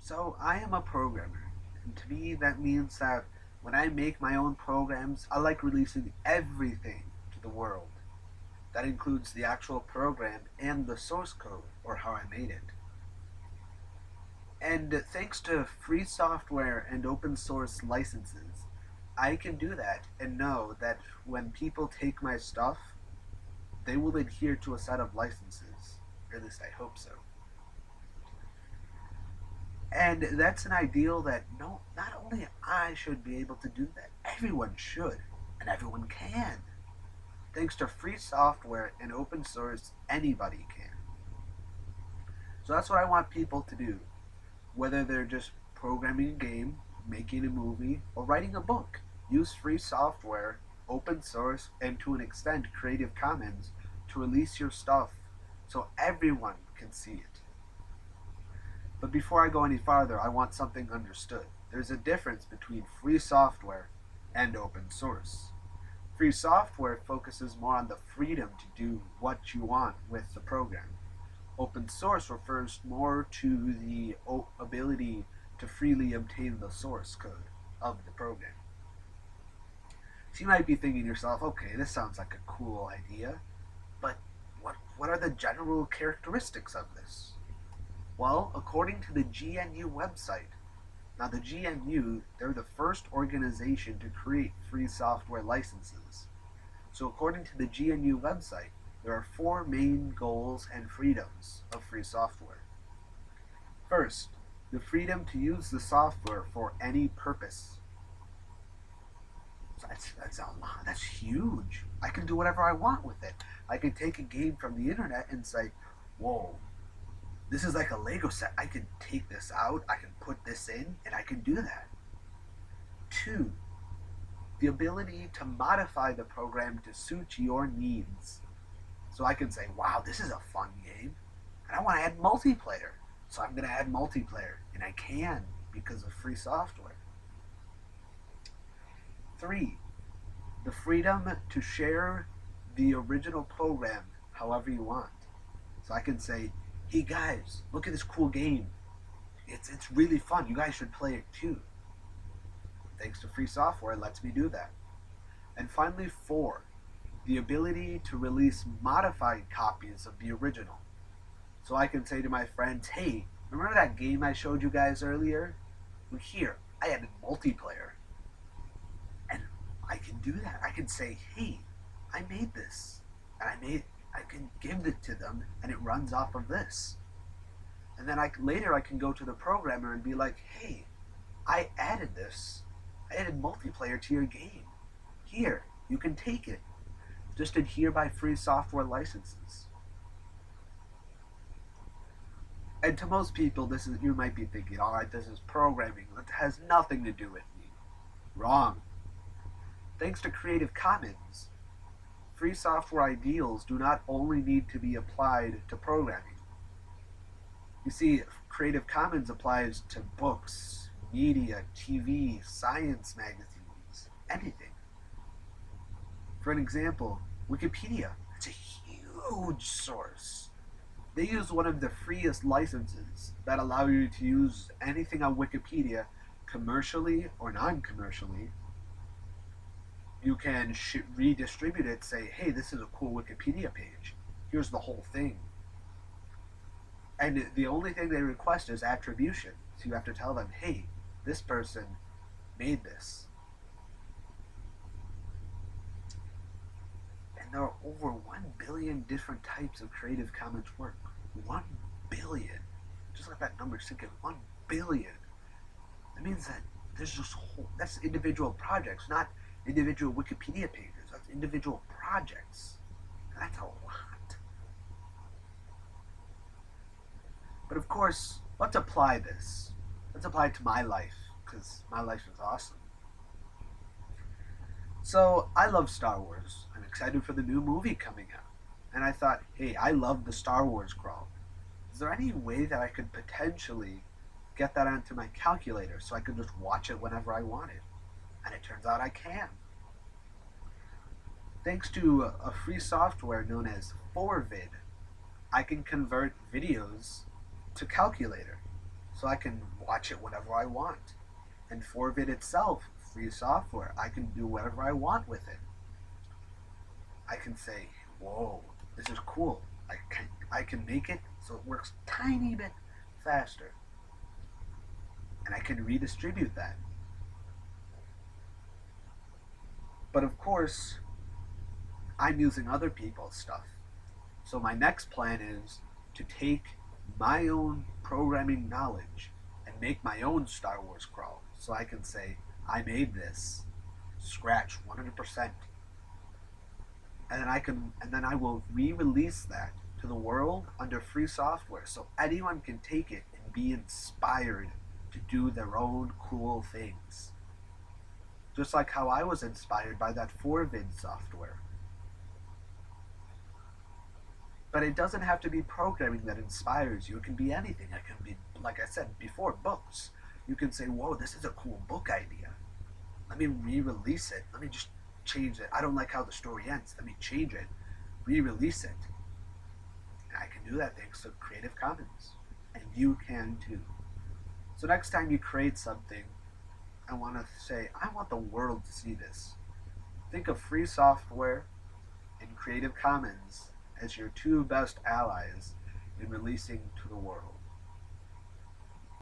So I am a programmer, and to me that means that when I make my own programs, I like releasing everything to the world. That includes the actual program and the source code, or how I made it. And thanks to free software and open source licenses, I can do that and know that when people take my stuff, they will adhere to a set of licenses. Or at least I hope so. And that's an ideal that no, not only I should be able to do that, everyone should, and everyone can. Thanks to free software and open source, anybody can. So that's what I want people to do, whether they're just programming a game, making a movie, or writing a book. Use free software, open source, and to an extent Creative Commons to release your stuff so everyone can see it. But before I go any farther, I want something understood. There's a difference between free software and open source. Free software focuses more on the freedom to do what you want with the program. Open source refers more to the ability to freely obtain the source code of the program. So you might be thinking to yourself, okay, this sounds like a cool idea, but what are the general characteristics of this? Well, according to the GNU website, now the GNU, they're the first organization to create free software licenses. So according to the GNU website, there are four main goals and freedoms of free software. First, the freedom to use the software for any purpose. So that's a lot. That's huge. I can do whatever I want with it. I can take a game from the internet and say, whoa, this is like a Lego set. I can take this out, I can put this in, and I can do that. Two, the ability to modify the program to suit your needs. So I can say, wow, this is a fun game, and I want to add multiplayer. So I'm going to add multiplayer, and I can because of free software. Three, the freedom to share the original program however you want. So I can say, hey guys, look at this cool game. It's really fun. You guys should play it too. Thanks to free software, it lets me do that. And finally, four, the ability to release modified copies of the original. So I can say to my friends, hey, remember that game I showed you guys earlier? Well, here, I added multiplayer. And I can do that. I can say, hey, I made this. And I can give it to them, and it runs off of this. And then later I can go to the programmer and be like, hey, I added this. I added multiplayer to your game. Here, you can take it. Just adhere by free software licenses. And to most people, you might be thinking, all right, this is programming. That has nothing to do with me. Wrong. Thanks to Creative Commons, free software ideals do not only need to be applied to programming. You see, Creative Commons applies to books, media, TV, science magazines, anything. For an example, Wikipedia. It's a huge source. They use one of the freest licenses that allow you to use anything on Wikipedia commercially or non-commercially. You can redistribute it, say, hey, this is a cool Wikipedia page. Here's the whole thing. And the only thing they request is attribution. So you have to tell them, hey, this person made this. And there are over 1 billion different types of Creative Commons work. 1 billion. Just let that number sink in. 1 billion. That means that there's just that's individual projects, not individual Wikipedia pages. That's individual projects. And that's a lot. But of course, let's apply this. Let's apply it to my life, because my life is awesome. So, I love Star Wars. I'm excited for the new movie coming out. And I thought, hey, I love the Star Wars crawl. Is there any way that I could potentially get that onto my calculator so I could just watch it whenever I wanted? And it turns out I can. Thanks to a free software known as 4vid, I can convert videos to calculator. so I can watch it whenever I want. And Forvid itself, free software, I can do whatever I want with it. I can say, whoa, this is cool. I can make it so it works tiny bit faster. And I can redistribute that. But of course, I'm using other people's stuff. So my next plan is to take my own programming knowledge and make my own Star Wars crawl. So I can say, I made this, scratch 100%. And then I will re-release that to the world under free software so anyone can take it and be inspired to do their own cool things. Just like how I was inspired by that 4vid software. But it doesn't have to be programming that inspires you. It can be anything. It can be, like I said before, books. You can say, whoa, this is a cool book idea. Let me re-release it. Let me just change it. I don't like how the story ends. Let me change it. Re-release it. And I can do that thanks to Creative Commons. And you can too. So next time you create something, I want to say, I want the world to see this. Think of free software and Creative Commons as your two best allies in releasing to the world.